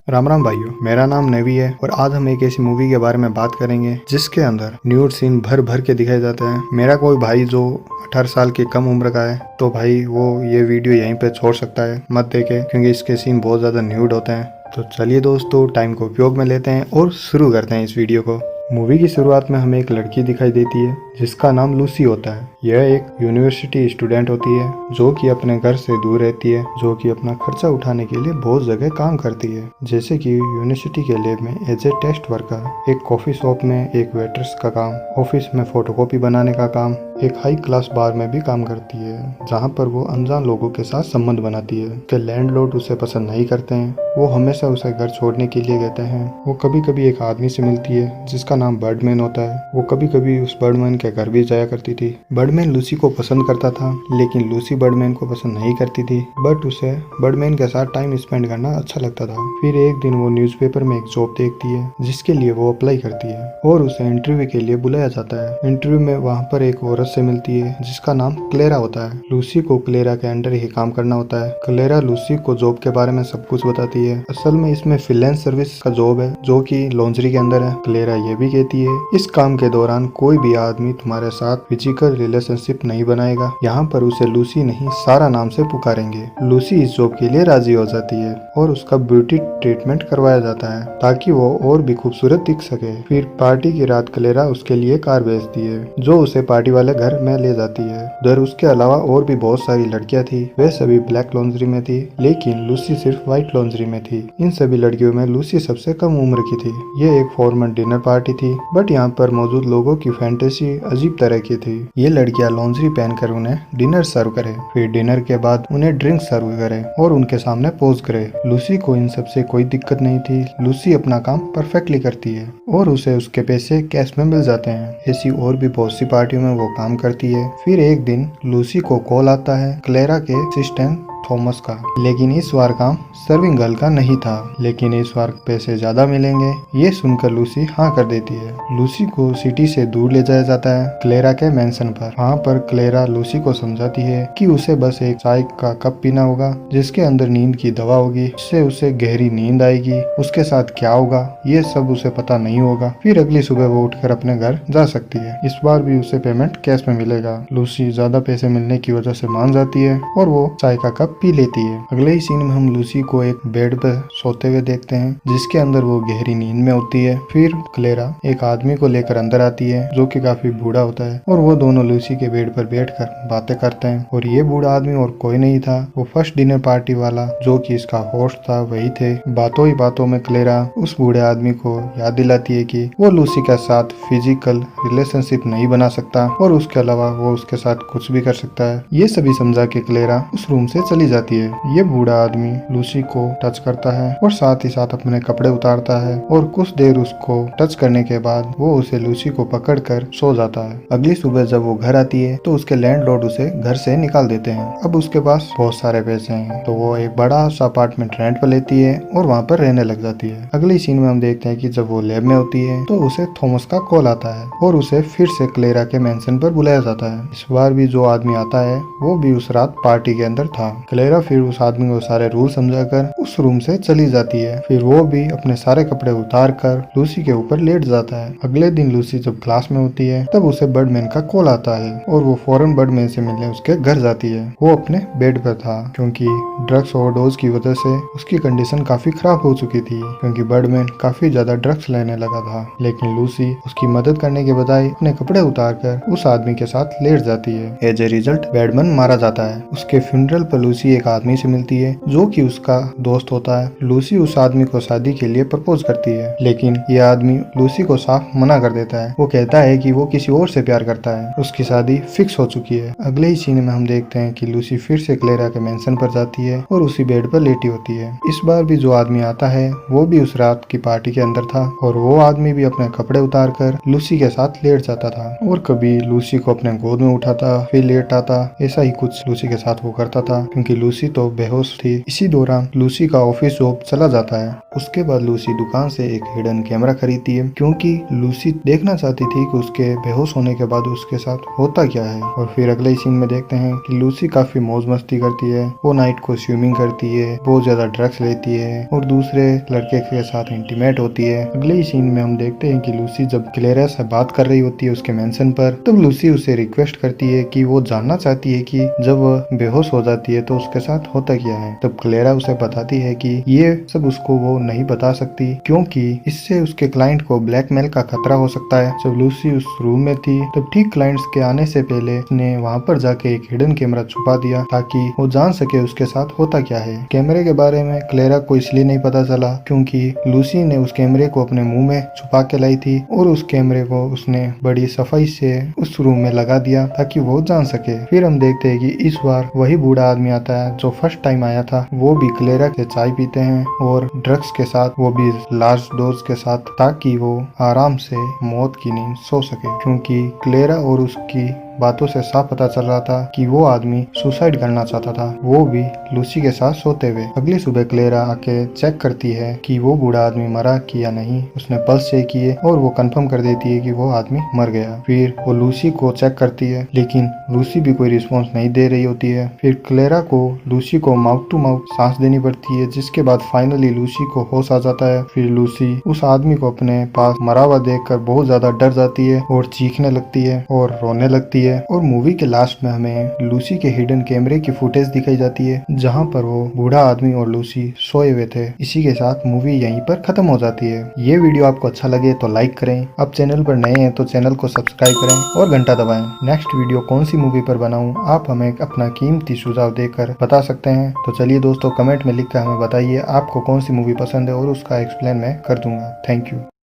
राम राम भाइयों, मेरा नाम नेवी है और आज हम एक ऐसी मूवी के बारे में बात करेंगे जिसके अंदर न्यूड सीन भर भर के दिखाए जाते हैं। मेरा कोई भाई जो 18 साल की कम उम्र का है तो भाई वो ये वीडियो यहीं पे छोड़ सकता है, मत देखे क्योंकि इसके सीन बहुत ज़्यादा न्यूड होते हैं। तो चलिए दोस्तों, टाइम को उपयोग में लेते हैं और शुरू करते हैं इस वीडियो को। मूवी की शुरुआत में हमें एक लड़की दिखाई देती है जिसका नाम लूसी होता है। यह एक यूनिवर्सिटी स्टूडेंट होती है जो कि अपने घर से दूर रहती है, जो कि अपना खर्चा उठाने के लिए बहुत जगह काम करती है, जैसे कि यूनिवर्सिटी के लैब में एज ए टेस्ट वर्कर, एक कॉफी शॉप में एक वेटर्स का काम, ऑफिस में फोटोकॉपी बनाने का काम, एक हाई क्लास बार में भी काम करती है जहाँ पर वो अनजान लोगों के साथ संबंध बनाती है। उसके लैंडलॉर्ड उसे पसंद नहीं करते हैं, वो हमेशा उसे घर छोड़ने के लिए कहते हैं। वो कभी कभी एक आदमी से मिलती है जिसका नाम बर्डमैन होता है। वो कभी कभी उस बर्डमैन के घर भी जाया करती थी। बर्डमैन लूसी को पसंद करता था लेकिन लूसी बर्डमैन को पसंद नहीं करती थी, बट उसे बर्डमैन के साथ टाइम स्पेंड करना अच्छा लगता था। फिर एक दिन वो न्यूज़पेपर में एक जॉब देखती है जिसके लिए वो अप्लाई करती है और उसे इंटरव्यू के लिए बुलाया जाता है। इंटरव्यू में वहाँ पर एक औरत से मिलती है जिसका नाम क्लेरा होता है। लूसी को क्लेरा के अंडर ही काम करना होता है। क्लेरा लूसी को जॉब के बारे में सब कुछ बताती है। असल में इसमें फ्रीलांस सर्विस का जॉब है जो कि लॉन्ड्री के अंदर है। क्लेरा ये भी कहती है इस काम के दौरान कोई भी आदमी तुम्हारे साथ फिजिकल रिलेशनशिप नहीं बनाएगा। यहाँ पर उसे लूसी नहीं सारा नाम से पुकारेंगे। लूसी इस जॉब के लिए राजी हो जाती है और उसका ब्यूटी ट्रीटमेंट करवाया जाता है ताकि वो और भी खूबसूरत दिख सके। फिर पार्टी की रात क्लेरा उसके लिए कार भेजती है जो उसे पार्टी वाले घर में ले जाती है। उधर उसके अलावा और भी बहुत सारी लड़कियां थी, वे सभी ब्लैक लॉन्ड्री में थी लेकिन लूसी सिर्फ व्हाइट लॉन्ड्री में थी। इन सभी लड़कियों में लूसी सबसे कम उम्र की थी। ये एक फॉर्मल डिनर पार्टी थी बट यहाँ पर मौजूद लोगों की फैंटेसी अजीब तरह की थी। ये लड़कियां लॉन्ड्री पहनकर उन्हें डिनर सर्व करे, फिर डिनर के बाद उन्हें ड्रिंक सर्व करे और उनके सामने पोज करे। लूसी को इन सबसे कोई दिक्कत नहीं थी। लूसी अपना काम परफेक्टली करती है और उसे उसके पैसे कैश में मिल जाते हैं। ऐसी और भी बहुत सी पार्टियों में वो काम करती है। फिर एक दिन लूसी को कॉल आता है क्लेरा के असिस्टेंट थॉमस का, लेकिन इस बार काम सर्विंग गर्ल का नहीं था, लेकिन इस बार पैसे ज्यादा मिलेंगे। ये सुनकर लूसी हाँ कर देती है। लूसी को सिटी से दूर ले जाया जाता है क्लेरा के मेंशन पर। वहाँ पर क्लेरा लूसी को समझाती है कि उसे बस एक चाय का कप पीना होगा जिसके अंदर नींद की दवा होगी, इससे उसे गहरी नींद आएगी। उसके साथ क्या होगा ये सब उसे पता नहीं होगा। फिर अगली सुबह वो उठकर अपने घर जा सकती है। इस बार भी उसे पेमेंट कैश में मिलेगा। लूसी ज्यादा पैसे मिलने की वजह से मान जाती है और वो चाय का कप पी लेती है। अगले ही सीन में हम लूसी को एक बेड पर सोते हुए देखते हैं जिसके अंदर वो गहरी नींद में होती है। फिर क्लेरा एक आदमी को लेकर अंदर आती है जो कि काफी बूढ़ा होता है और वो दोनों लूसी के बेड पर बैठकर बातें करते हैं। और ये बूढ़ा आदमी और कोई नहीं था, वो फर्स्ट डिनर पार्टी वाला जो कि इसका होस्ट था वही थे। बातों ही बातों में क्लेरा उस बूढ़े आदमी को याद दिलाती है कि वो लूसी के साथ फिजिकल रिलेशनशिप नहीं बना सकता और उसके अलावा वो उसके साथ कुछ भी कर सकता है। ये सभी समझा के क्लेरा उस रूम से चली जाती है। ये बूढ़ा आदमी लूसी को टच करता है और साथ ही साथ अपने कपड़े उतारता है और कुछ देर उसको टच करने के बाद वो उसे लूसी को पकड़कर सो जाता है। अगली सुबह जब वो घर आती है तो उसके लैंडलॉर्ड उसे घर से निकाल देते हैं। अब उसके पास बहुत सारे पैसे हैं तो वो एक बड़ा सा अपार्टमेंट रेंट पर लेती है और वहाँ पर रहने लग जाती है। अगली सीन में हम देखते हैं कि जब वो लैब में होती है तो उसे थॉमस का कॉल आता है और उसे फिर से क्लेरा के मेंशन पर बुलाया जाता है। इस बार भी जो आदमी आता है वो भी उस रात पार्टी के अंदर था। क्लेरा फिर उस आदमी को सारे रूल समझाकर उस रूम से चली जाती है। फिर वो भी अपने सारे कपड़े उतार कर लूसी के ऊपर लेट जाता है। अगले दिन लूसी जब क्लास में होती है तब उसे बर्डमैन का कॉल आता है और वो फौरन बर्डमैन से मिलने उसके घर जाती है। वो अपने बेड पर था क्योंकि ड्रग्स ओवरडोज की वजह से उसकी कंडीशन काफी खराब हो चुकी थी क्योंकि बर्डमैन काफी ज्यादा ड्रग्स लेने लगा था। लेकिन लूसी उसकी मदद करने के बजाय अपने कपड़े उतार कर उस आदमी के साथ लेट जाती है। एज ए रिजल्ट बर्डमैन मारा जाता है। उसके फ्यूनरल पर लूसी एक आदमी से मिलती है जो कि उसका दोस्त होता है। लूसी उस आदमी को शादी के लिए प्रपोज करती है लेकिन ये आदमी लूसी को साफ मना कर देता है। वो कहता है कि वो किसी और से प्यार करता है, उसकी शादी फिक्स हो चुकी है। अगले ही सीन में हम देखते हैं कि लूसी फिर से क्लेरा के मेंशन पर जाती है और उसी बेड पर लेटी होती है। इस बार भी जो आदमी आता है वो भी उस रात की पार्टी के अंदर था और वो आदमी भी अपने कपड़े उतार कर लूसी के साथ लेट जाता था और कभी लूसी को अपने गोद में उठाता फिर लेट आता। ऐसा ही कुछ लूसी के साथ वो करता था क्योंकि क्योंकि लूसी तो बेहोश थी। इसी दौरान लूसी का ऑफिस जॉब चला जाता है। उसके बाद लूसी दुकान से एक हिडन कैमरा खरीदती है क्योंकि लूसी देखना चाहती थी कि उसके बेहोश होने के बाद उसके साथ होता क्या है। और फिर अगले सीन में देखते हैं कि लूसी काफी मौज मस्ती करती है। वो नाइट को स्विमिंग करती है, बहुत ज्यादा ड्रग्स लेती है और दूसरे लड़के के साथ इंटीमेट होती है। अगले ही सीन में हम देखते हैं कि लूसी जब क्लेरा से बात कर रही होती है उसके मेंशन पर, तब लूसी उसे रिक्वेस्ट करती है कि वो जानना चाहती है कि जब वह बेहोश हो जाती है तो उसके साथ होता क्या है। तब क्लेरा उसे बताती है कि ये सब उसको वो नहीं बता सकती क्योंकि इससे उसके क्लाइंट को ब्लैकमेल का खतरा हो सकता है। जब लूसी उस रूम में थी तब ठीक क्लाइंट्स के आने से पहले उसने वहाँ पर जाके एक हिडन कैमरा छुपा दिया ताकि वो जान सके उसके साथ होता क्या है। कैमरे के बारे में क्लेरा को इसलिए नहीं पता चला क्योंकि लूसी ने उस कैमरे को अपने मुंह में छुपा के लाई थी और उस कैमरे को उसने बड़ी सफाई से उस रूम में लगा दिया ताकि वो जान सके। फिर हम देखते हैं कि इस बार वही बूढ़ा आदमी आता है जो फर्स्ट टाइम आया था। वो भी क्लेरा से चाय पीते हैं और ड्रग्स के साथ, वो भी लार्ज डोज के साथ, ताकि वो आराम से मौत की नींद सो सके क्योंकि क्लेरा और उसकी बातों से साफ पता चल रहा था कि वो आदमी सुसाइड करना चाहता था, वो भी लूसी के साथ सोते हुए। अगली सुबह क्लेरा आके चेक करती है कि वो बूढ़ा आदमी मरा कि या नहीं। उसने पल्स चेक किए और वो कंफर्म कर देती है कि वो आदमी मर गया। फिर वो लूसी को चेक करती है लेकिन लूसी भी कोई रिस्पॉन्स नहीं दे रही होती है। फिर क्लेरा को लूसी को माउथ टू माउथ सांस देनी पड़ती है जिसके बाद फाइनली लूसी को होश आ जाता है। फिर लूसी उस आदमी को अपने पास मरा हुआ देखकर बहुत ज्यादा डर जाती है और चीखने लगती है और रोने लगती है। और मूवी के लास्ट में हमें लूसी के हिडन कैमरे की फुटेज दिखाई जाती है जहां पर वो बूढ़ा आदमी और लूसी सोए हुए थे। इसी के साथ मूवी यहीं पर खत्म हो जाती है। ये वीडियो आपको अच्छा लगे तो लाइक करें, आप चैनल पर नए हैं तो चैनल को सब्सक्राइब करें और घंटा दबाएं। नेक्स्ट वीडियो कौन सी मूवी पर बनाऊं आप हमें अपना कीमती सुझाव देकर बता सकते हैं। तो चलिए दोस्तों, कमेंट में लिखकर हमें बताइए आपको कौन सी मूवी पसंद है और उसका एक्सप्लेन मैं कर दूंगा। Thank you.